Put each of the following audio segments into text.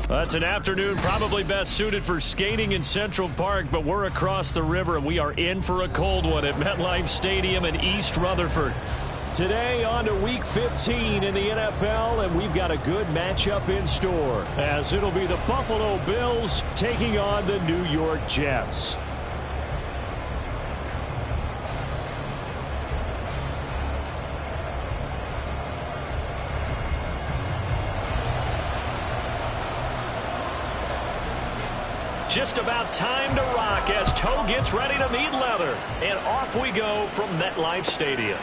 That's an afternoon probably best suited for skating in Central Park, but we're across the river, and we are in for a cold one at MetLife Stadium in East Rutherford. Today on to Week 15 in the NFL, and we've got a good matchup in store, as it'll be the Buffalo Bills taking on the New York Jets. Just about time to rock as toe gets ready to meet leather. And off we go from MetLife Stadium.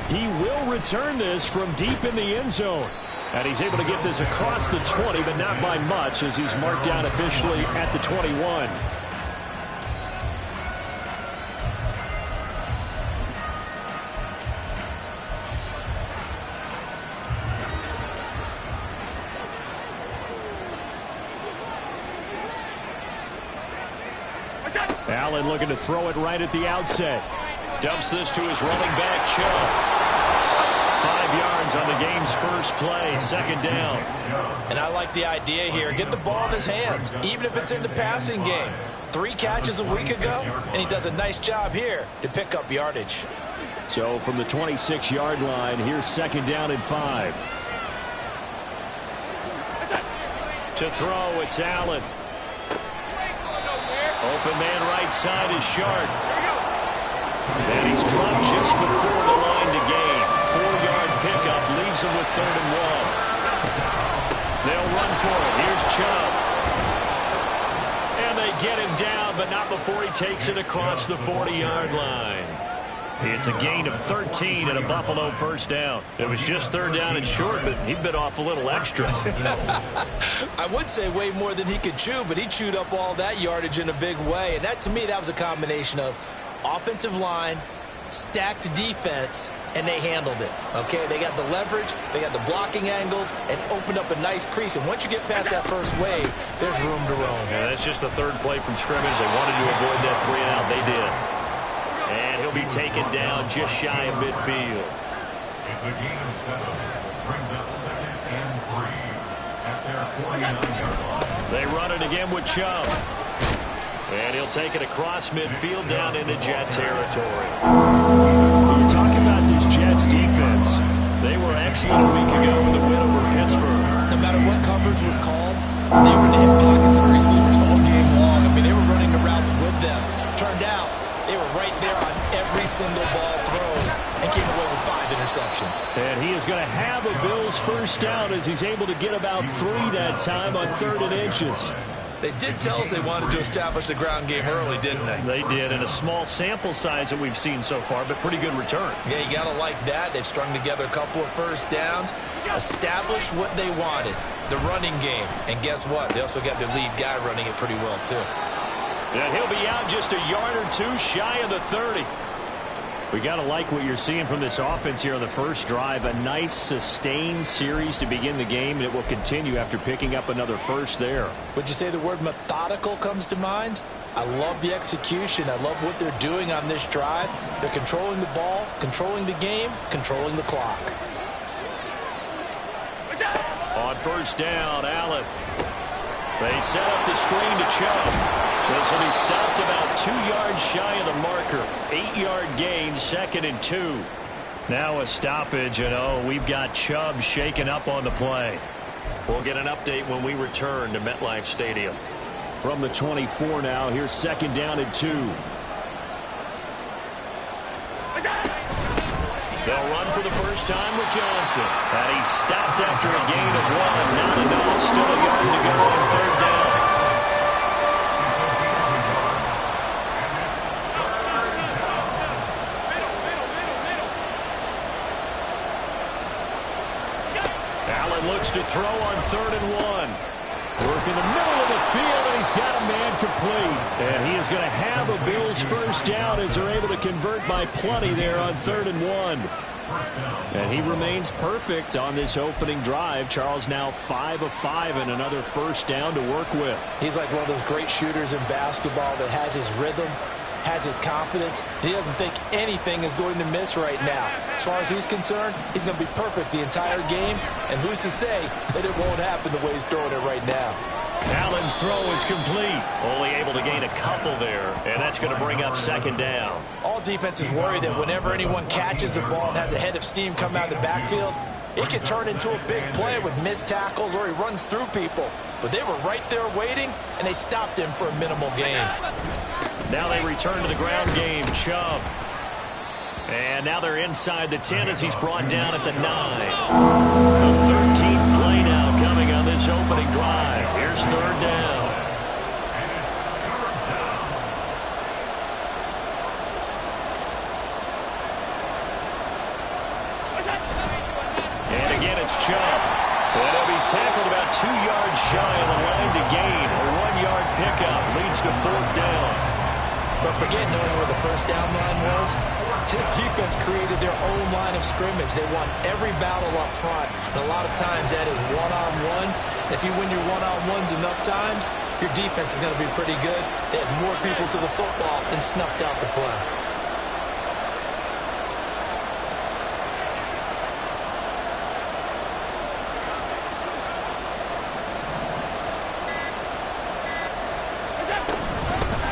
He will return this from deep in the end zone. And he's able to get this across the 20, but not by much, as he's marked down officially at the 21. Allen looking to throw it right at the outset. Dumps this to his running back, Chubb. 5 yards on the game's first play, second down. And I like the idea here. Get the ball in his hands, even if it's in the passing game. 3 catches a week ago, and he does a nice job here to pick up yardage. So from the 26-yard line, here's second down and 5. To throw, it's Allen. Open man right side is Sharp. And he's dropped just before the line to gain. 4-yard pickup leaves him with 3rd and 1. They'll run for it. Here's Chubb. And they get him down, but not before he takes it across the 40-yard line. It's a gain of 13 and a Buffalo first down. It was just 3rd down and short, but he bit off a little extra. I would say way more than he could chew, but he chewed up all that yardage in a big way. And that, to me, that was a combination of offensive line, stacked defense, and they handled it. Okay, they got the leverage, they got the blocking angles, and opened up a nice crease. And once you get past that first wave, there's room to roam. Yeah, that's just the 3rd play from scrimmage. They wanted to avoid that 3-and-out. They did. And he'll be taken down just shy of midfield. It's a gain of 7. Brings up 2nd and 3 at their 49-yard line. They run it again with Chubb. And he'll take it across midfield down into Jet territory. We're talking about this Jets defense. They were excellent a week ago with a win over Pittsburgh. No matter what coverage was called, they were in the hip pockets of the receivers all game long. I mean, they were running the routes with them. Turned out, they were right there on every single ball thrown and came away with 5 interceptions. And he is going to have a Bills first down as he's able to get about 3 that time on 3rd and inches. They did tell us they wanted to establish the ground game early, didn't they? They did, and a small sample size that we've seen so far, but pretty good return. Yeah, you got to like that. They've strung together a couple of first downs, established what they wanted, the running game. And guess what? They also got their lead guy running it pretty well, too. And he'll be out just a yard or 2 shy of the 30. We got to like what you're seeing from this offense here on the first drive. A nice, sustained series to begin the game, and it will continue after picking up another first there. Would you say the word methodical comes to mind? I love the execution. I love what they're doing on this drive. They're controlling the ball, controlling the game, controlling the clock. On first down, Allen. They set up the screen to Chubb. This will be stopped about 2 yards shy of the marker. 8-yard gain, 2nd and 2. Now a stoppage, and we've got Chubb shaken up on the play. We'll get an update when we return to MetLife Stadium. From the 24 now, here's 2nd down and 2. They'll run for the first time with Johnson. And he's stopped after a gain of 1. Not enough. Still a yard to go on 3rd down. Allen looks to throw on 3rd and 1. Work in the middle of the field, and he's got a man complete. And he is going to have a Bills first down as they're able to convert by plenty there on 3rd and 1. And he remains perfect on this opening drive. Charles now 5 of 5 and another first down to work with. He's like one of those great shooters in basketball that has his rhythm, has his confidence. He doesn't think anything is going to miss right now. As far as he's concerned, he's going to be perfect the entire game, and who's to say that it won't happen the way he's throwing it right now. Allen's throw is complete. Only able to gain a couple there, and that's going to bring up second down. All defenses worry that whenever anyone catches the ball and has a head of steam come out of the backfield, it can turn into a big play with missed tackles or he runs through people. But they were right there waiting, and they stopped him for a minimal gain. Now they return to the ground game. Chubb. And now they're inside the 10 as he's brought down at the 9. The 13th play now coming on this opening drive. Here's third down. And again, it's Chubb. And he'll be tackled about 2 yards shy of the line to gain. A 1-yard pickup leads to fourth down. But forget knowing where the first down line was. This defense created their own line of scrimmage. They won every battle up front. And a lot of times that is one-on-one. If you win your one-on-ones enough times, your defense is going to be pretty good. They had more people to the football and snuffed out the play.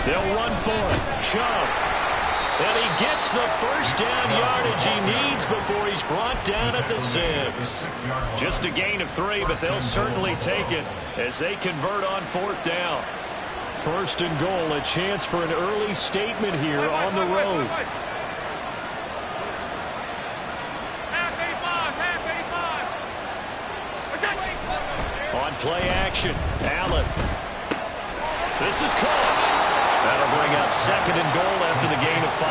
They'll run for it. Chubb. And he gets the first down yardage he needs before he's brought down at the 6. Just a gain of 3, but they'll certainly take it as they convert on fourth down. First and goal, a chance for an early statement here on the road. On play action, Allen. This is caught. That'll bring up second and goal after the gain of 5.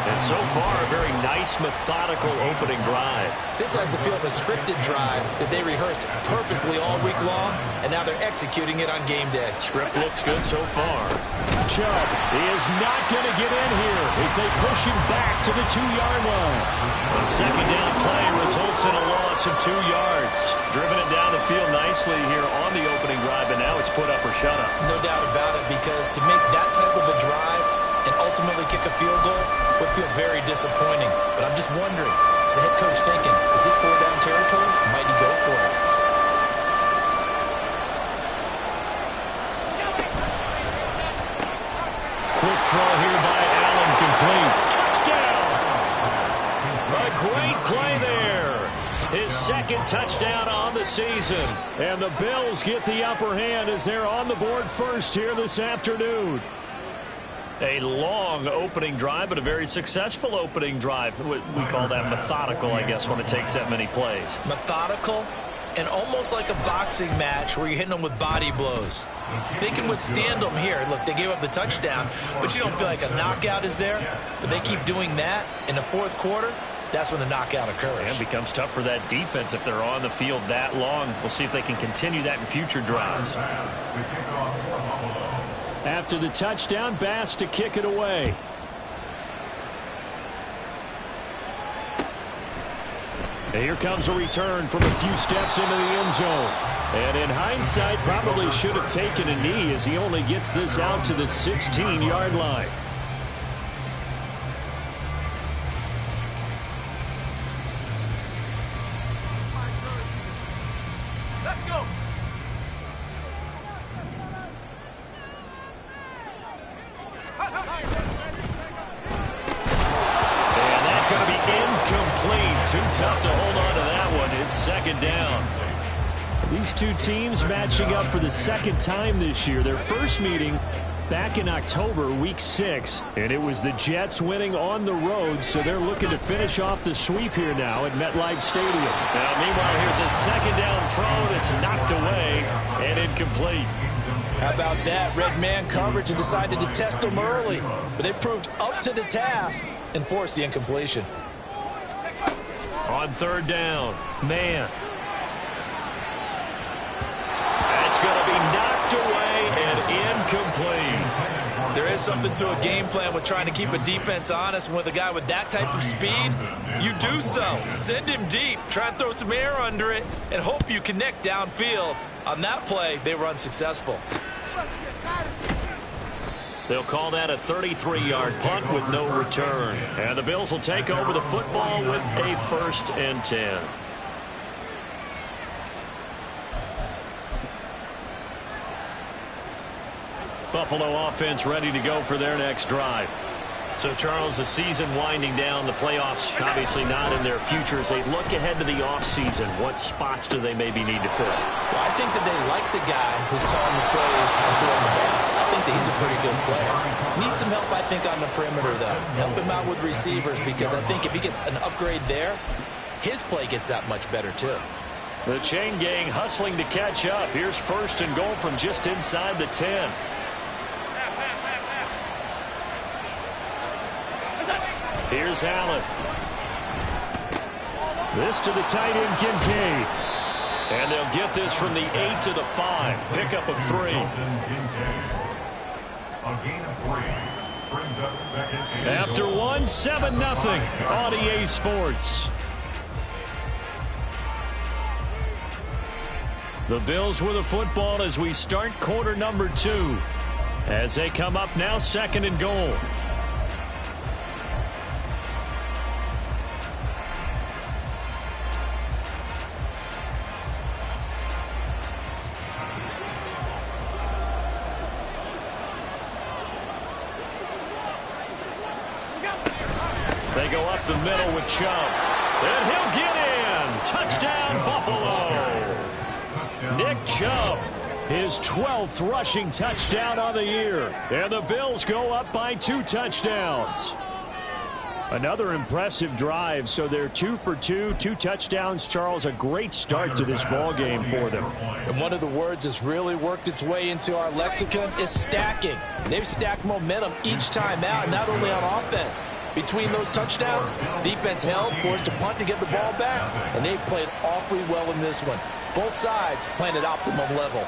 And so far, a very nice, methodical opening drive. This has the feel of a scripted drive that they rehearsed perfectly all week long, and now they're executing it on game day. Script looks good so far. Chubb is not going to get in here as they push him back to the 2-yard line. A second down play results in a loss of 2 yards. Driven it down the field nicely here on the opening drive, and now it's put up or shut up. No doubt about it, because to make that type of a drive and ultimately kick a field goal would feel very disappointing. But I'm just wondering, is the head coach thinking, is this 4-down territory? Might he go for it? Quick throw here by Allen, complete. Touchdown! A great play there. His second touchdown on the season. And the Bills get the upper hand as they're on the board first here this afternoon. A long opening drive, but a very successful opening drive. We call that methodical, I guess, when it takes that many plays. Methodical and almost like a boxing match where you're hitting them with body blows. They can withstand them here. Look, they gave up the touchdown, but you don't feel like a knockout is there. But they keep doing that in the fourth quarter. That's when the knockout occurs. And it becomes tough for that defense if they're on the field that long. We'll see if they can continue that in future drives. After the touchdown, Bass to kick it away. And here comes a return from a few steps into the end zone. And in hindsight, probably should have taken a knee as he only gets this out to the 16-yard line. Too tough to hold on to that one. It's second down. These two teams matching up for the second time this year. Their first meeting back in October, week 6, and it was the Jets winning on the road, so they're looking to finish off the sweep here now at MetLife Stadium. Now, meanwhile, here's a second down throw that's knocked away and incomplete. How about that? Red man coverage and decided to test them early, but they proved up to the task and forced the incompletion. On third down, man. That's going to be knocked away and incomplete. There is something to a game plan with trying to keep a defense honest. With a guy with that type of speed, you do so. Send him deep, try and throw some air under it, and hope you connect downfield. On that play, they were unsuccessful. They'll call that a 33-yard punt with no return. And the Bills will take over the football with a 1st and 10. Buffalo offense ready to go for their next drive. So, Charles, the season winding down, the playoffs obviously not in their future. As they look ahead to the offseason, what spots do they maybe need to fill? Well, I think that they like the guy who's calling the plays and throwing the ball. I think that he's a pretty good player. Needs some help, I think, on the perimeter, though. Help him out with receivers, because I think if he gets an upgrade there, his play gets that much better, too. The chain gang hustling to catch up. Here's 1st and goal from just inside the 10. Here's Allen. This to the tight end, Kincaid. And they'll get this from the 8 to the 5. Pickup of 3. A gain of 3 brings up 2nd and After goal. 1, 7-0 on EA Sports. The Bills with the football as we start quarter number 2. As they come up now, 2nd and goal. They go up the middle with Chubb. And he'll get in. Touchdown, Buffalo. Nick Chubb, his 12th rushing touchdown of the year. And the Bills go up by 2 touchdowns. Another impressive drive, so they're 2 for 2, 2 touchdowns. Charles, a great start to this ball game for them. And one of the words that's really worked its way into our lexicon is stacking. They've stacked momentum each time out, not only on offense. Between those touchdowns, defense held, forced a punt to get the ball back, and they've played awfully well in this one. Both sides playing at optimum level.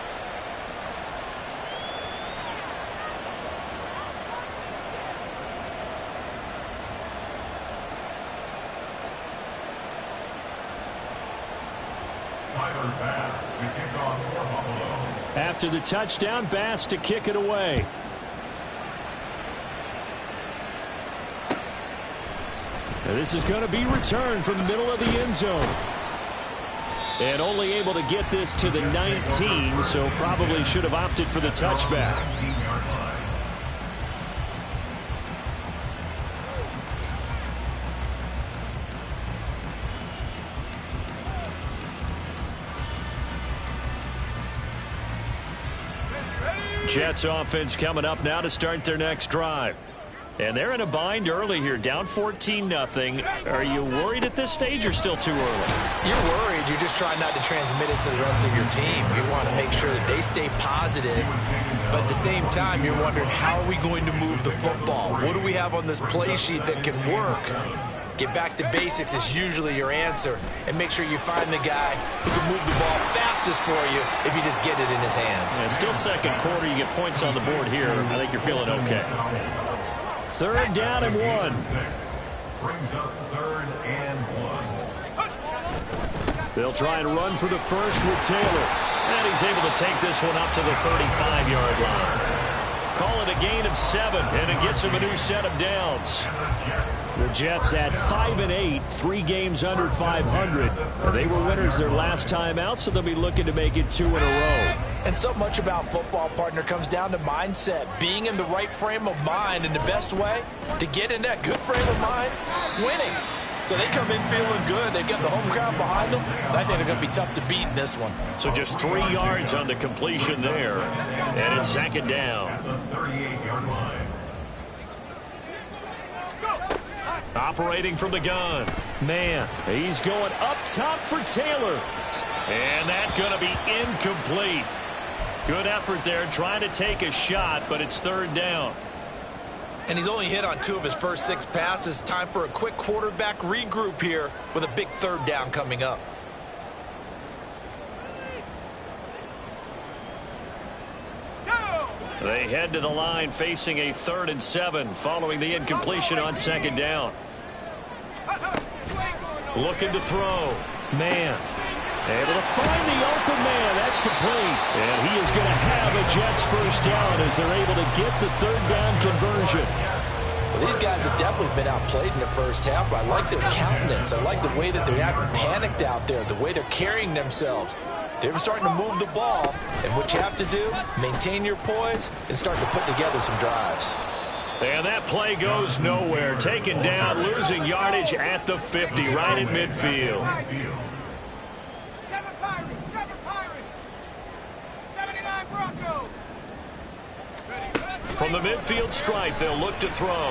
After the touchdown, Bass to kick it away. And this is going to be returned from the middle of the end zone. And only able to get this to the 19, so probably should have opted for the touchback. Jets offense coming up now to start their next drive. And they're in a bind early here, down 14-0. Are you worried at this stage or still too early? You're worried. You're just trying not to transmit it to the rest of your team. You want to make sure that they stay positive. But at the same time, you're wondering, how are we going to move the football? What do we have on this play sheet that can work? Get back to basics is usually your answer. And make sure you find the guy who can move the ball fastest for you if you just get it in his hands. Yeah, still second quarter. You get points on the board here. I think you're feeling okay. 3rd down and 1. Brings up 3rd and 1. They'll try and run for the first with Taylor. And he's able to take this one up to the 35-yard line. Call it a gain of 7, and it gets him a new set of downs. The Jets at 5-8, 3 games under 500. They were winners their last time out, so they'll be looking to make it 2 in a row. And so much about football, partner, comes down to mindset. Being in the right frame of mind, and the best way to get in that good frame of mind, winning. So they come in feeling good. They've got the home crowd behind them. And I think they're going to be tough to beat in this one. So just 3 yards on the completion there. And it's 2nd down. At the 38-yard line. Operating from the gun. Man, he's going up top for Taylor. And that's going to be incomplete. Good effort there, trying to take a shot, but it's 3rd down. And he's only hit on 2 of his first 6 passes. Time for a quick quarterback regroup here with a big 3rd down coming up. They head to the line facing a 3rd and 7 following the incompletion on 2nd down. Looking to throw. Man, Able to find the open man. That's complete. And he is going to have a Jets first down as they're able to get the third down conversion. Well, these guys have definitely been outplayed in the first half, but I like their countenance. I like the way that they're having panicked out there, the way they're carrying themselves. They're starting to move the ball, and what you have to do, maintain your poise and start to put together some drives. And that play goes nowhere. Taken down, losing yardage at the 50, right at midfield. From the midfield stripe, they'll look to throw.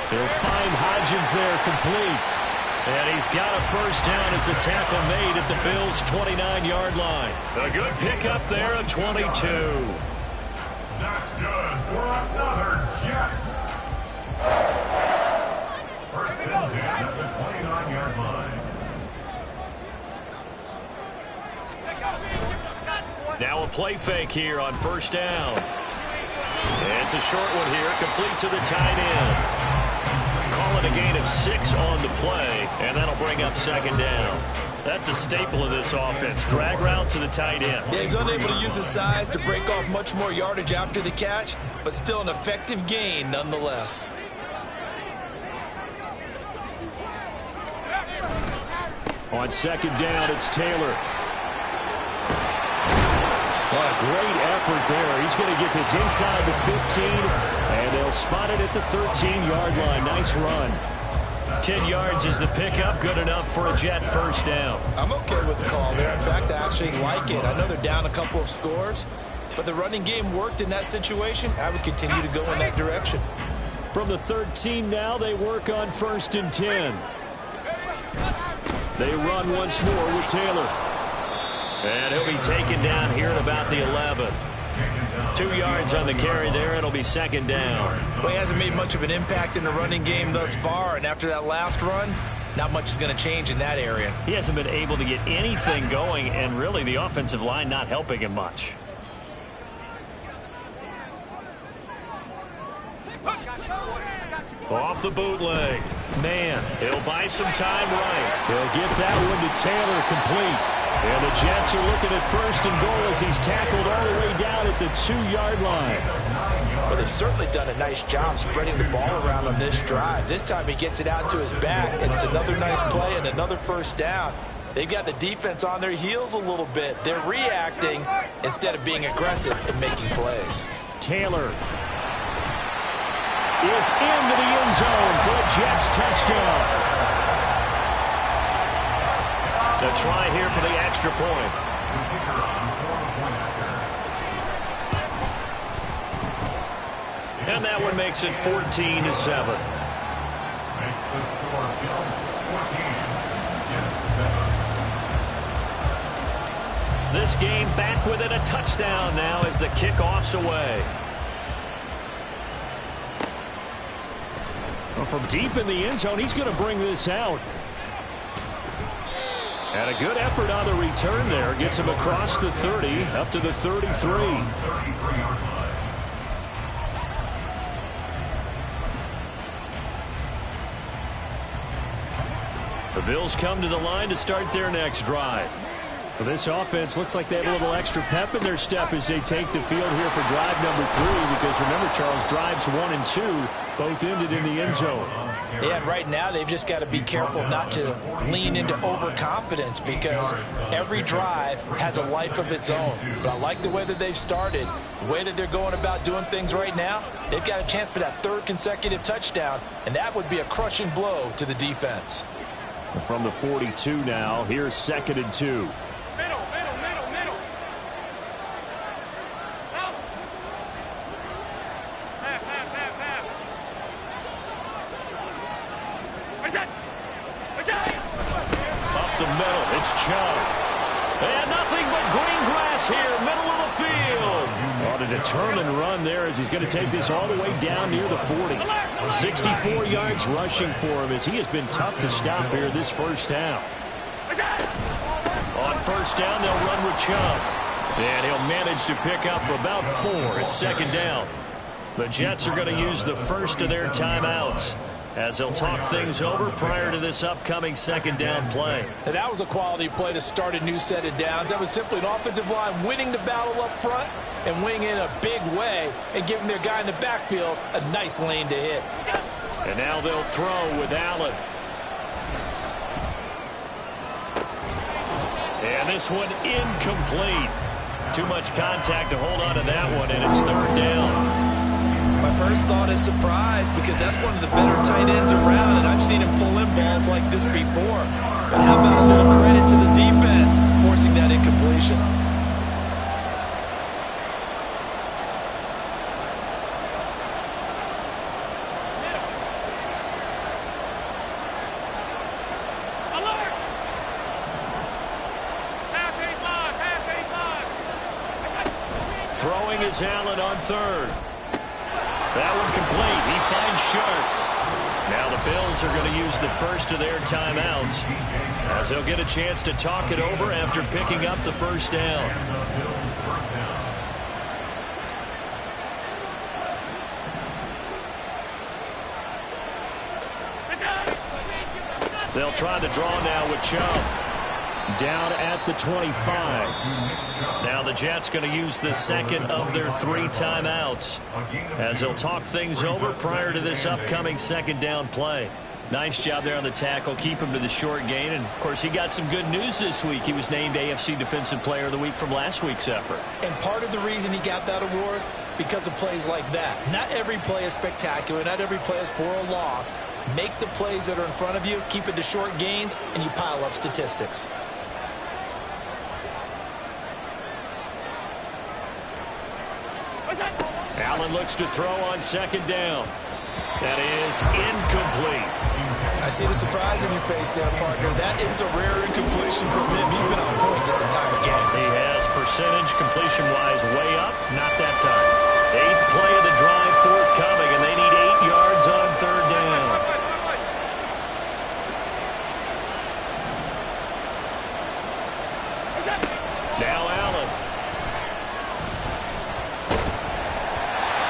They'll find Hodgins there, complete. And he's got a first down as the tackle made at the Bills' 29-yard line. A good pickup there at 22. That's good for another Jets. First and 10 at the 29-yard line. Now a play fake here on first down. It's a short one here, complete to the tight end. Call it a gain of 6 on the play, and that'll bring up second down. That's a staple of this offense. Drag route to the tight end. Yeah, he's unable to use his size to break off much more yardage after the catch, but still an effective gain nonetheless. On second down, it's Taylor. What a great effort there. He's going to get this inside the 15, and they'll spot it at the 13-yard line. Nice run. 10 yards is the pickup, good enough for a Jet first down. I'm okay with the call there. In fact, I actually like it. I know they're down a couple of scores, but the running game worked in that situation. I would continue to go in that direction. From the 13 now, they work on first and 10. They run once more with Taylor. And he'll be taken down here at about the 11. 2 yards on the carry there. It'll be second down. Well, he hasn't made much of an impact in the running game thus far, and after that last run, not much is going to change in that area. He hasn't been able to get anything going, and really the offensive line not helping him much. Off the bootleg. Man, he'll buy some time right. He'll get that one to Taylor, complete. And the Jets are looking at first and goal as he's tackled all the way down at the 2-yard line. Well, they've certainly done a nice job spreading the ball around on this drive. This time he gets it out to his back, and it's another nice play and another first down. They've got the defense on their heels a little bit. They're reacting instead of being aggressive and making plays. Taylor is into the end zone for a Jets touchdown. To try here for the extra point. And that one makes it 14-7. Makes the score Bills 14, Jets 7. This game back within a touchdown now as the kickoff's away. Well, from deep in the end zone, he's going to bring this out. And a good effort on the return there. Gets him across the 30, up to the 33. The Bills come to the line to start their next drive. Well, this offense looks like they have a little extra pep in their step as they take the field here for drive number 3. Because remember, Charles, drives 1 and 2 both ended in the end zone. Yeah, and right now they've just got to be careful not to lean into overconfidence because every drive has a life of its own. But I like the way that they've started, the way that they're going about doing things right now. They've got a chance for that 3rd consecutive touchdown, and that would be a crushing blow to the defense. From the 42 now, here's 2nd and 2. And nothing but green grass here, middle of the field. On a determined run there as he's going to take this all the way down near the 40. 64 yards rushing for him as he has been tough to stop here this first half. On first down, they'll run with Chubb. And he'll manage to pick up about 4 at second down. The Jets are going to use the first of their timeouts. as they'll talk things over prior to this upcoming second down play. And that was a quality play to start a new set of downs. That was simply an offensive line winning the battle up front and winning in a big way and giving their guy in the backfield a nice lane to hit. And now they'll throw with Allen. And this one incomplete. Too much contact to hold on to that one, and it's third down. My first thought is surprise, because that's one of the better tight ends around, and I've seen him pull in balls like this before. But how about a little credit to the defense forcing that incompletion? Throwing is Allen on third. That one complete. He finds Sharp. Now the Bills are going to use the first of their timeouts, as they'll get a chance to talk it over after picking up the first down. They'll try the draw now with Chubb. Down at the 25. Now the Jets going to use the second of their 3 timeouts, as they'll talk things over prior to this upcoming second down play. Nice job there on the tackle. Keep him to the short gain. And, of course, he got some good news this week. He was named AFC Defensive Player of the Week from last week's effort. And part of the reason he got that award, because of plays like that. Not every play is spectacular. Not every play is for a loss. Make the plays that are in front of you, keep it to short gains, and you pile up statistics. Allen looks to throw on second down. That is incomplete. I see the surprise in your face there, partner. That is a rare incompletion from him. He's been on point this entire game. He has percentage completion-wise way up. Not that time. 8th play of the drive forthcoming, and they need 8 yards on third down. Now Allen.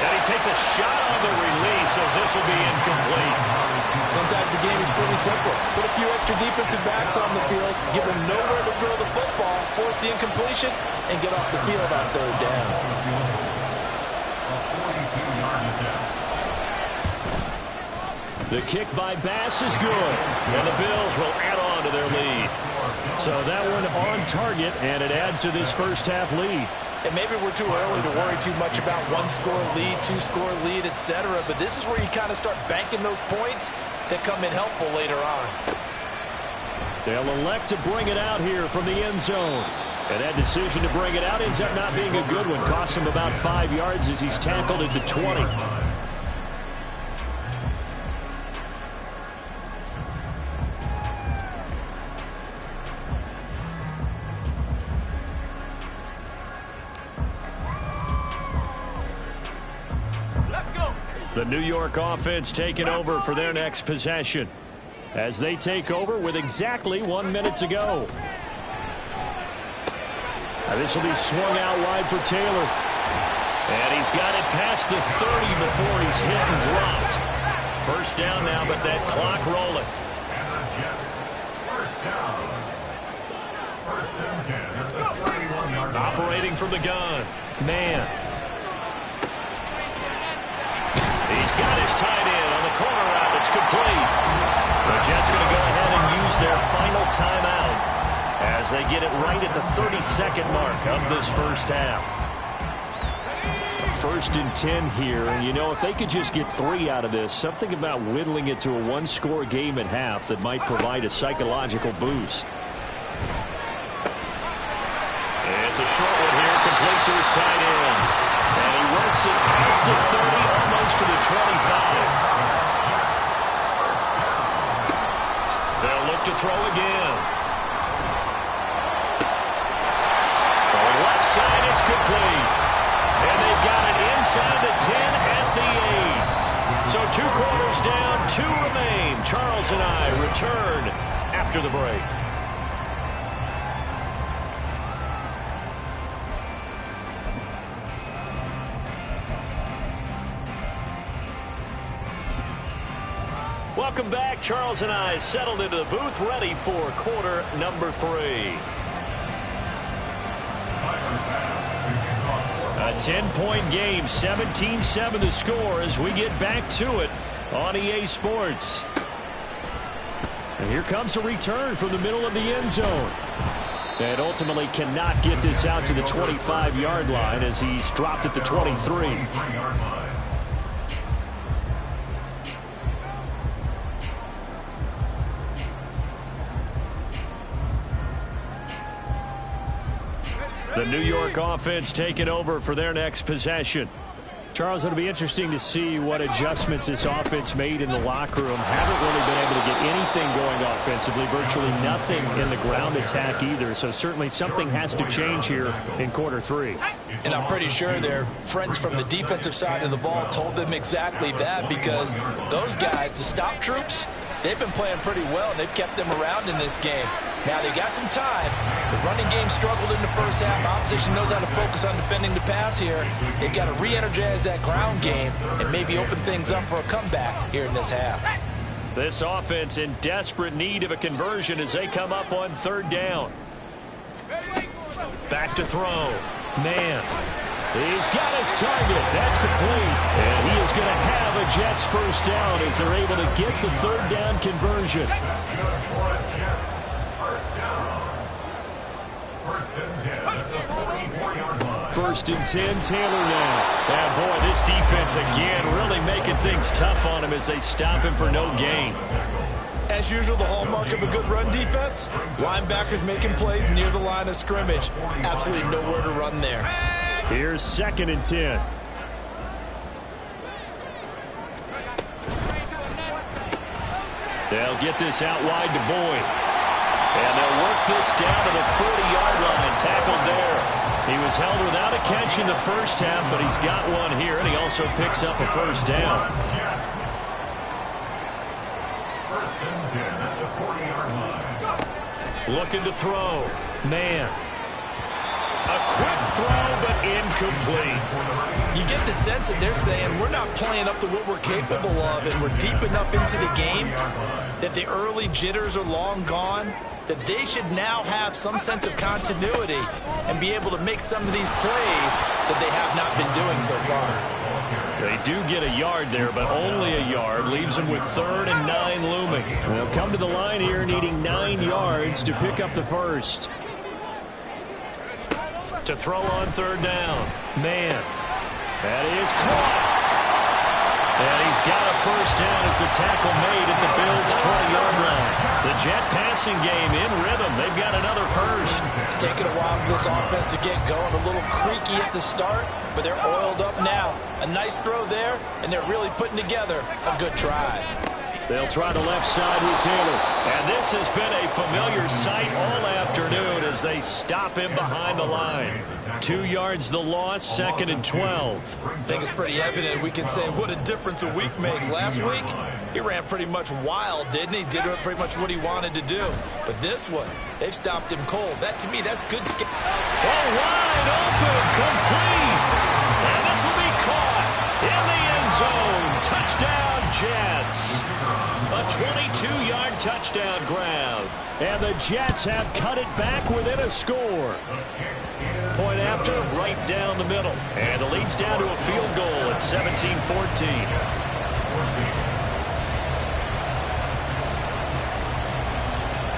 And he takes a shot on the release, as this will be incomplete. Sometimes the game is pretty simple. Put a few extra defensive backs on the field, give them nowhere to throw the football, force the incompletion, and get off the field on third down. The kick by Bass is good, and the Bills will add on to their lead. So that one on target, and it adds to this first half lead. And maybe we're too early to worry too much about 1-score lead, 2-score lead, etc. But this is where you kind of start banking those points that come in helpful later on. They'll elect to bring it out here from the end zone. And that decision to bring it out ends up not being a good one. Costs him about 5 yards as he's tackled at the 20. The New York offense taking over for their next possession, as they take over with exactly 1 minute to go. Now this will be swung out wide for Taylor. And he's got it past the 30 before he's hit and dropped. First down now, but that clock rolling. And the Jets, first down. First and 10 at the 31-yard line. Operating from the gun. Man. He's got his tight end on the corner route. It's complete. The Jets going to go ahead and use their final timeout as they get it right at the 32nd mark of this first half. First and 10 here, and you know, if they could just get 3 out of this, something about whittling it to a 1-score game at half that might provide a psychological boost. It's a short one here, complete to his tight end. And he works it past the 30, almost to the 25. They'll look to throw again. From the left side, it's complete. And they've got it inside the 10 at the 8. So 2 quarters down, 2 remain. Charles and I return after the break. Charles and I settled into the booth, ready for quarter number 3. A 10-point game, 17-7 the score as we get back to it on EA Sports. And here comes a return from the middle of the end zone. And ultimately cannot get this out to the 25-yard line as he's dropped at the 23. The New York offense taking over for their next possession. Charles, it'll be interesting to see what adjustments this offense made in the locker room. Haven't really been able to get anything going offensively, virtually nothing in the ground attack either. So certainly something has to change here in quarter 3. And I'm pretty sure their friends from the defensive side of the ball told them exactly that, because those guys, the stop troops, they've been playing pretty well, and they've kept them around in this game. Now, they got some time. The running game struggled in the first half. Opposition knows how to focus on defending the pass here. They've got to re-energize that ground game and maybe open things up for a comeback here in this half. This offense in desperate need of a conversion as they come up on 3rd down. Back to throw. Man. He's got his target. That's complete. And he is going to have a Jets first down as they're able to get the 3rd down conversion. First and 10, Taylor now. And boy, this defense again really making things tough on him as they stop him for no gain. As usual, the hallmark of a good run defense, linebackers making plays near the line of scrimmage. Absolutely nowhere to run there. Here's 2nd and 10. They'll get this out wide to Boyd. And they'll work this down to the 40-yard line. Tackled there. He was held without a catch in the first half, but he's got one here, and he also picks up a first down. First and 10 at the 40-yard line. Looking to throw. Man. A quick throw, but incomplete. You get the sense that they're saying we're not playing up to what we're capable of, and we're deep enough into the game that the early jitters are long gone, that they should now have some sense of continuity and be able to make some of these plays that they have not been doing so far. They do get a yard there, but only a yard. Leaves them with 3rd and 9 looming. They'll come to the line here needing 9 yards to pick up the first. To throw on 3rd down. Man. That is caught. And he's got a first down as the tackle made at the Bills' 20-yard line. The Jet passing game in rhythm. They've got another first. It's taken a while for this offense to get going. A little creaky at the start, but they're oiled up now. A nice throw there, and they're really putting together a good drive. They'll try the left side with Taylor. And this has been a familiar sight all afternoon as they stop him behind the line. 2 yards the loss, 2nd and 12. I think it's pretty evident. We can say what a difference a week makes. Last week, he ran pretty much wild, didn't he? Did pretty much what he wanted to do. But this one, they've stopped him cold. That, to me, that's good skill. Oh, wide open, complete. And this will be caught in the end zone. Touchdown, Jets. A 22-yard touchdown grab. And the Jets have cut it back within a score. Point after, right down the middle. And the lead's down to a field goal at 17-14.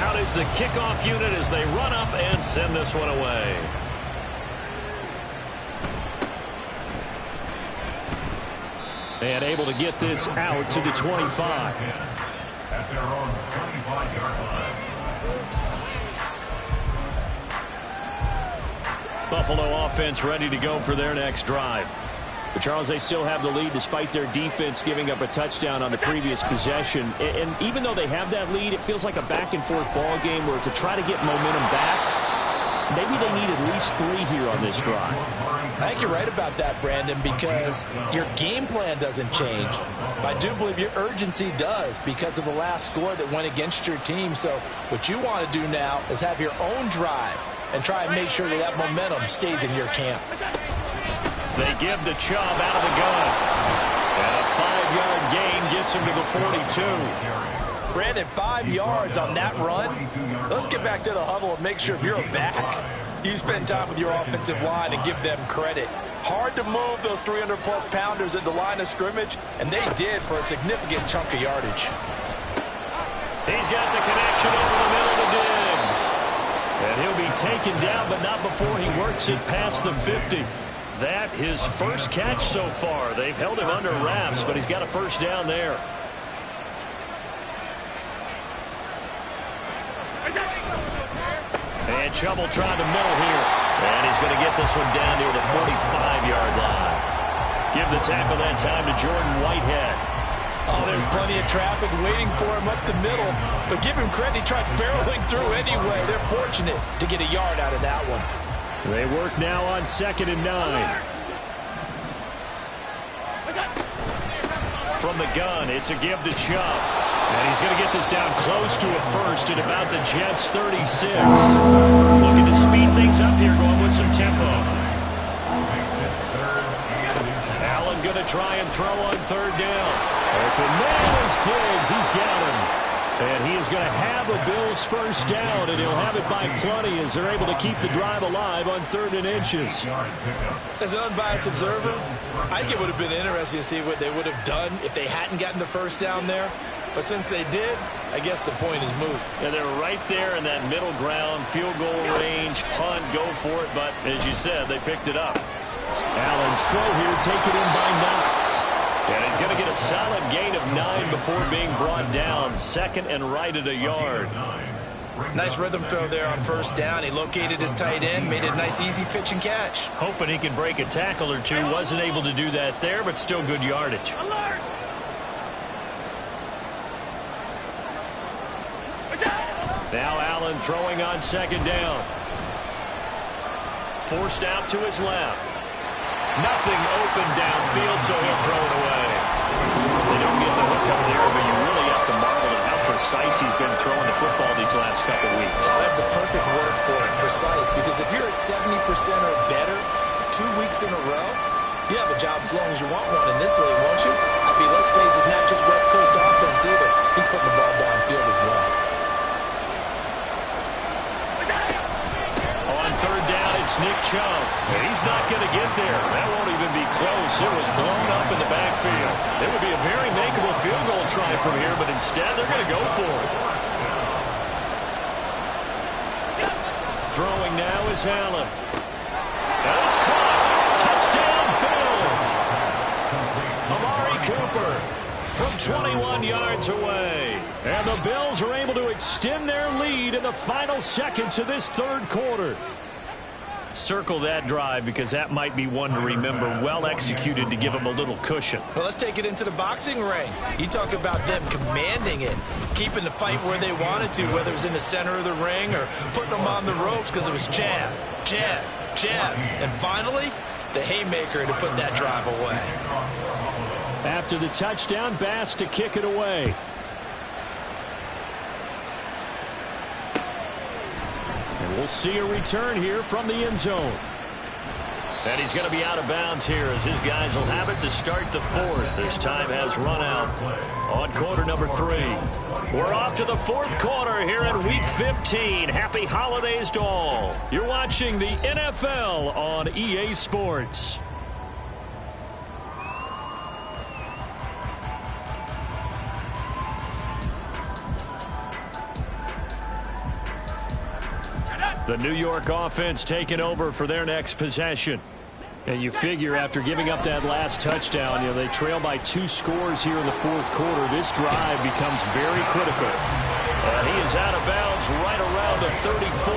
Out is the kickoff unit as they run up and send this one away. And able to get this out to the 25. At their own 25-yard line. Buffalo offense ready to go for their next drive. But Charles, they still have the lead despite their defense giving up a touchdown on the previous possession. And even though they have that lead, it feels like a back-and-forth ball game where to try to get momentum back, maybe they need at least 3 here on this drive. I think you're right about that, Brandon, because your game plan doesn't change. I do believe your urgency does because of the last score that went against your team. So what you want to do now is have your own drive and try and make sure that that momentum stays in your camp. They give the Chubb out of the gun. And a 5-yard gain gets him to the 42. Brandon, 5 yards on that run. Let's get back to the huddle and make sure if you're back, you spend time with your offensive line and give them credit. Hard to move those 300-plus pounders at the line of scrimmage, and they did for a significant chunk of yardage. He's got the connection over the middle to Diggs. And he'll be taken down, but not before he works it past the 50. That his first catch so far. They've held him under wraps, but he's got a first down there. And trouble trying the middle here. And he's going to get this one down near the 45-yard line. Give the tackle that time to Jordan Whitehead. Oh, there's plenty of traffic waiting for him up the middle. But give him credit, he tried barreling through anyway. They're fortunate to get a yard out of that one. They work now on 2nd and 9. From the gun, it's a give to Chubb. And he's going to get this down close to a first at about the Jets' 36. Looking to speed things up here, going with some tempo. Allen going to try and throw on 3rd down. Open man is Diggs. He's got him. And he is going to have a Bills first down, and he'll have it by plenty as they're able to keep the drive alive on 3rd and inches. As an unbiased observer, I think it would have been interesting to see what they would have done if they hadn't gotten the first down there. But since they did, I guess the point is moot. And they're right there in that middle ground, field goal range, punt, go for it. But as you said, they picked it up. Allen's throw here taken in by Knox. And he's going to get a solid gain of 9 before being brought down. 2nd and right at a yard. Nice rhythm throw there on 1st down. He located his tight end, made it a nice easy pitch and catch. Hoping he can break a tackle or two. Wasn't able to do that there, but still good yardage. Now Allen throwing on 2nd down. Forced out to his left. Nothing open downfield, so he'll throw it away. They don't get the hook up there, but you really have to marvel at how precise he's been throwing the football these last couple weeks. That's the perfect word for it, precise, because if you're at 70% or better 2 weeks in a row, you have a job as long as you want one in this league, won't you? I mean, let's face it, it's not just West Coast offense either. He's putting the ball downfield as well. On 3rd down, it's Nick Chubb. He's not going to get there. That won't even be close. It was blown up in the backfield. It would be a very makeable field goal try from here, but instead they're going to go for it. Throwing now is Allen. And it's caught. Touchdown, Bills. Amari Cooper from 21 yards away. And the Bills are able to extend their lead in the final seconds of this 3rd quarter. Circle that drive because that might be one to remember. Well executed to give them a little cushion. Well, let's take it into the boxing ring. You talk about them commanding it, keeping the fight where they wanted to, whether it was in the center of the ring or putting them on the ropes because it was jab, jab, jab. And finally, the haymaker to put that drive away. After the touchdown, Bass to kick it away. And we'll see a return here from the end zone. And he's going to be out of bounds here as his guys will have it to start the 4th. As time has run out on quarter number 3. We're off to the 4th quarter here in Week 15. Happy holidays to all. You're watching the NFL on EA Sports. The New York offense taking over for their next possession. And you figure after giving up that last touchdown, they trail by 2 scores here in the 4th quarter. This drive becomes very critical. And he is out of bounds right around the 34.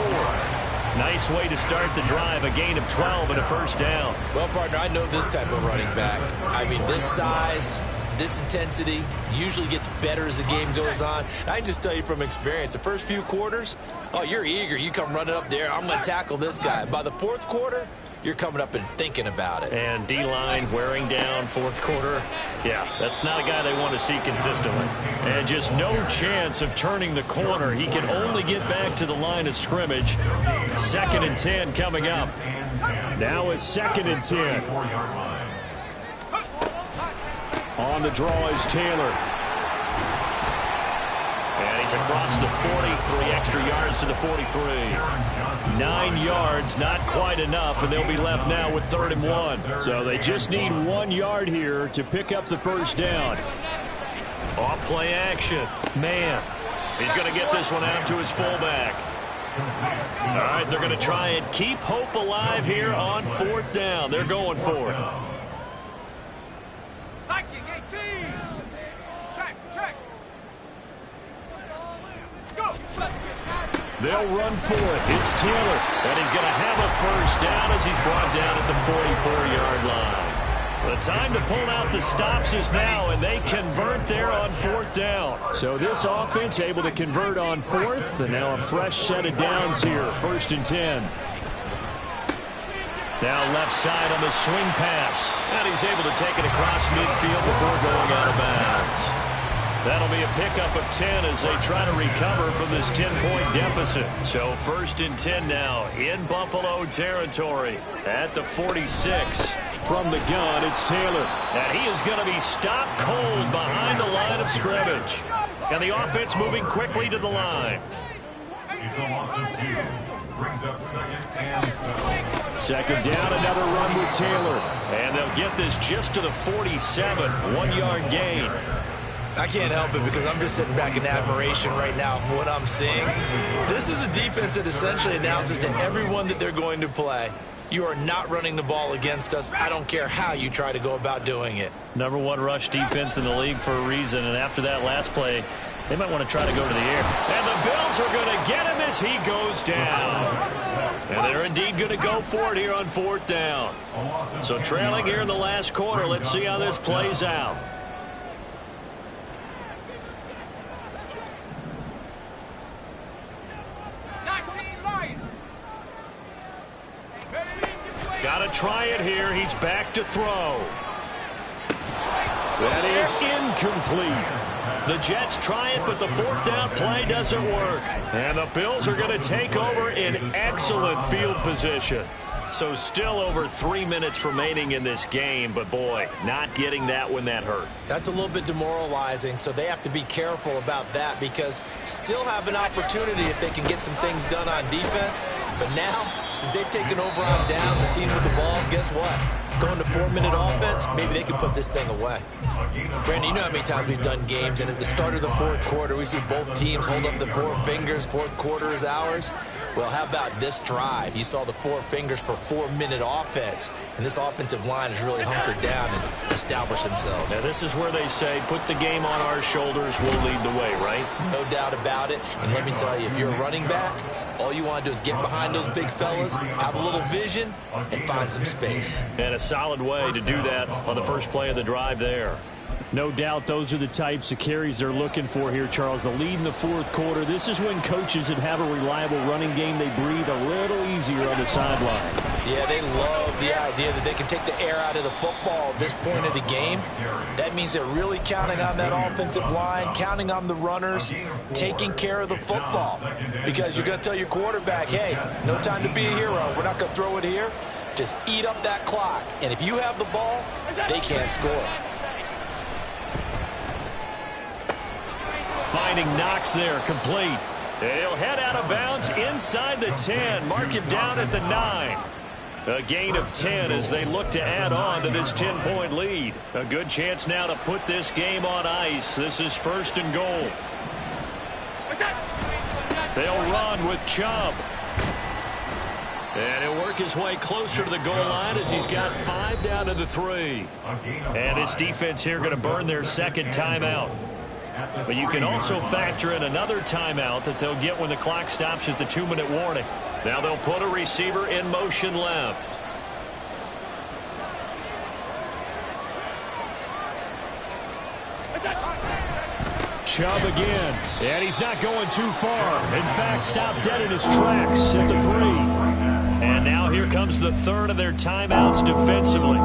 Nice way to start the drive, a gain of 12 and a first down. Well, partner, I know this type of running back. I mean, this size, this intensity usually gets better as the game goes on. And I can just tell you from experience, the first few quarters, oh, you're eager. You come running up there, I'm going to tackle this guy. By the 4th quarter, you're coming up and thinking about it. And D-line wearing down 4th quarter. Yeah, that's not a guy they want to see consistently. And just no chance of turning the corner. He can only get back to the line of scrimmage. 2nd and 10 coming up. Now it's 2nd and 10. On the draw is Taylor. He's across the 40, 3 extra yards to the 43. 9 yards, not quite enough, and they'll be left now with 3rd and 1. So they just need 1 yard here to pick up the first down. Off play action. Man, he's going to get this one out to his fullback. All right, they're going to try and keep hope alive here on 4th down. They're going for it. They'll run for it. It's Taylor, and he's going to have a first down as he's brought down at the 44-yard line. The time to pull out the stops is now, and they convert there on 4th down. So this offense able to convert on 4th, and now a fresh set of downs here, 1st and 10. Now left side on the swing pass, and he's able to take it across midfield before going out of bounds. That'll be a pickup of 10 as they try to recover from this 10-point deficit. So 1st and 10 now in Buffalo territory at the 46. From the gun, it's Taylor. And he is going to be stopped cold behind the line of scrimmage. And the offense moving quickly to the line. He's a loss of 2. Brings up 2nd and 12. 2nd down, another run with Taylor. And they'll get this just to the 47, 1-yard gain. I can't help it because I'm just sitting back in admiration right now for what I'm seeing. This is a defense that essentially announces to everyone that they're going to play, you are not running the ball against us. I don't care how you try to go about doing it. Number 1 rush defense in the league for a reason, and after that last play, they might want to try to go to the air. And the Bills are going to get him as he goes down. And they're indeed going to go for it here on 4th down. So trailing here in the last quarter, let's see how this plays out. Got to try it here. He's back to throw. That is incomplete. The Jets try it, but the 4th down play doesn't work. And the Bills are going to take over in excellent field position. So still over 3 minutes remaining in this game, but boy, not getting that when that hurt. That's a little bit demoralizing, so they have to be careful about that because still have an opportunity if they can get some things done on defense. But now, since they've taken over on downs, the team with the ball, guess what? Going to 4-minute offense, maybe they can put this thing away. Brandon, you know how many times we've done games, and at the start of the 4th quarter, we see both teams hold up the 4 fingers, 4th quarter is ours. Well, how about this drive? You saw the 4 fingers for 4-minute offense, and this offensive line has really hunkered down and established themselves. Now, this is where they say, put the game on our shoulders, we'll lead the way, right? No doubt about it, and let me tell you, if you're a running back, all you want to do is get behind those big fellas, have a little vision, and find some space. And a solid way to do that on the first play of the drive there. No doubt those are the types of carries they're looking for here, Charles. The lead in the 4th quarter. This is when coaches that have a reliable running game, they breathe a little easier on the sideline. Yeah, they love the idea that they can take the air out of the football at this point of the game. That means they're really counting on that offensive line, counting on the runners, taking care of the football. Because you're going to tell your quarterback, hey, no time to be a hero. We're not going to throw it here. Just eat up that clock. And if you have the ball, they can't score. Finding Knox there, complete. He'll head out of bounds inside the 10. Mark him down at the 9. A gain of 10 as they look to add on to this 10-point lead. A good chance now to put this game on ice. This is 1st and goal. They'll run with Chubb. And he'll work his way closer to the goal line as he's got 5 down to the 3. And this defense here going to burn their 2nd timeout. But you can also factor in another timeout that they'll get when the clock stops at the 2-minute warning. Now they'll put a receiver in motion left. Chubb again, and he's not going too far. In fact, stopped dead in his tracks at the 3. And now here comes the 3rd of their timeouts defensively.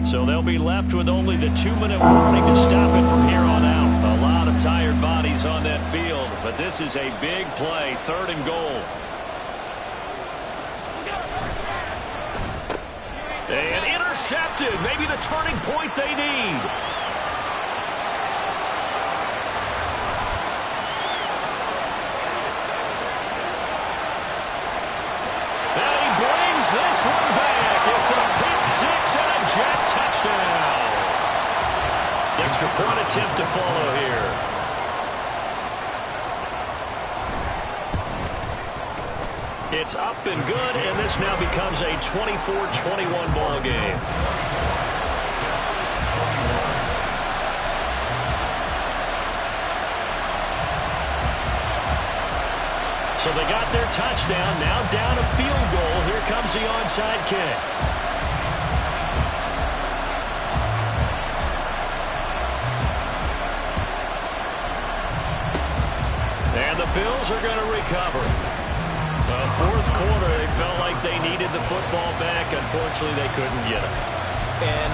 So they'll be left with only the 2-minute warning to stop it from here on out. A lot of tired bodies on that field, but this is a big play, 3rd and goal. And intercepted, maybe the turning point they need. one back. It's a pick six and a jet touchdown. Extra point attempt to follow here. It's up and good, and this now becomes a 24-21 ball game. So they got their touchdown, now down a field goal. Here comes the onside kick. And the Bills are going to recover. Fourth quarter, they felt like they needed the football back. Unfortunately, they couldn't get it. And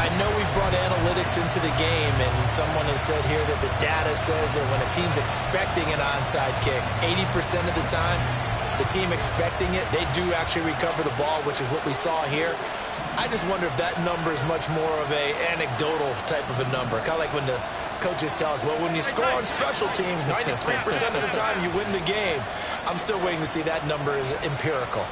I know we've brought analytics into the game, and someone has said here that the data says that when a team's expecting an onside kick, 80% of the time, the team expecting it, they do actually recover the ball, which is what we saw here. I just wonder if that number is much more of a anecdotal type of a number. Kind of like when the coaches tell us, well, when you score on special teams, 93% of the time you win the game. I'm still waiting to see that number is empirical.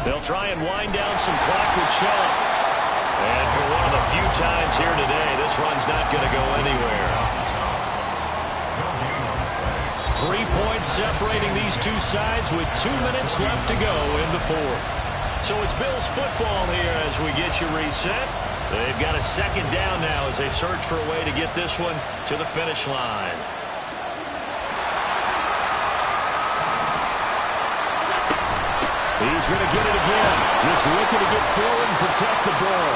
They'll try and wind down some clock with Chubb. And for one of the few times here today, this run's not going to go anywhere. 3 points separating these two sides with 2 minutes left to go in the fourth. So it's Bills football here as we get you reset. They've got a second down now as they search for a way to get this one to the finish line. He's going to get it again. Just looking to get forward and protect the ball.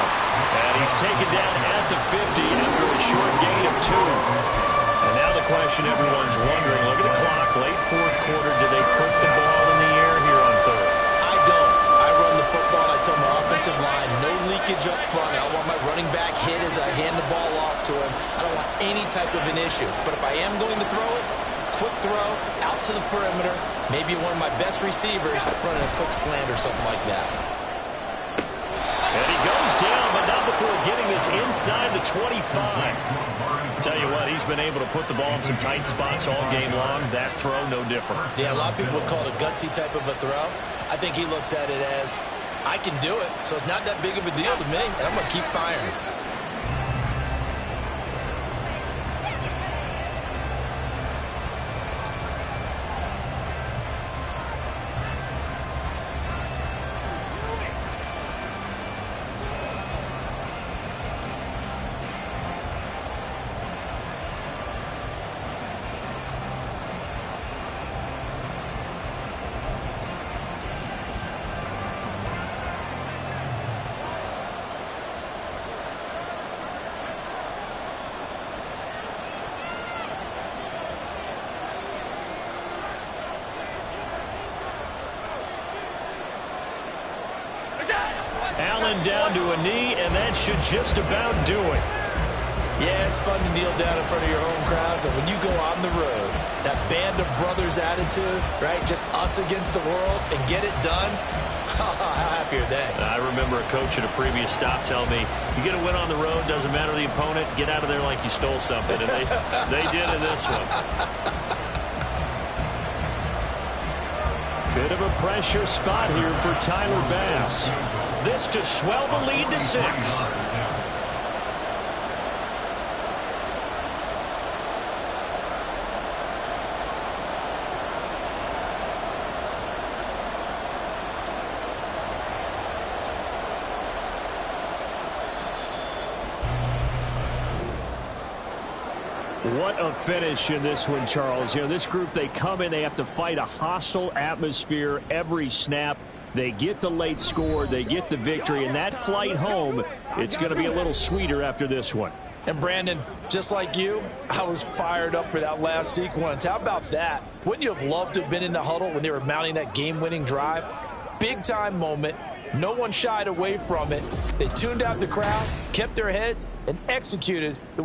And he's taken down at the 50 after a short gain of 2. And now the question everyone's wondering, look at the clock, late fourth quarter, do they put the ball in the air here on third? I don't. I run the football. I tell my offensive line, no leakage up front. I don't want my running back hit as I hand the ball off to him. I don't want any type of an issue. But if I am going to throw it, quick throw, out to the perimeter, maybe one of my best receivers running a quick slant or something like that. And he goes down, but not before getting this inside the 25. Tell you what, he's been able to put the ball in some tight spots all game long. That throw, no different. Yeah, a lot of people would call it a gutsy type of a throw. I think he looks at it as, I can do it, so it's not that big of a deal to me, and I'm going to keep firing. Allen down to a knee, and that should just about do it. Yeah, it's fun to kneel down in front of your home crowd, but when you go on the road, that band of brothers attitude, right, just us against the world, and get it done, how happy are they? I remember a coach at a previous stop telling me, you get a win on the road, doesn't matter the opponent, get out of there like you stole something, and they did in this one. Bit of a pressure spot here for Tyler Bass. This to swell the lead to 6. What a finish in this one, Charles. You know, this group, they come in, they have to fight a hostile atmosphere every snap. They get the late score, they get the victory, and that flight home, it's going to be a little sweeter after this one. And Brandon, just like you, I was fired up for that last sequence. How about that? Wouldn't you have loved to have been in the huddle when they were mounting that game-winning drive? Big-time moment. No one shied away from it. They tuned out the crowd, kept their heads, and executed the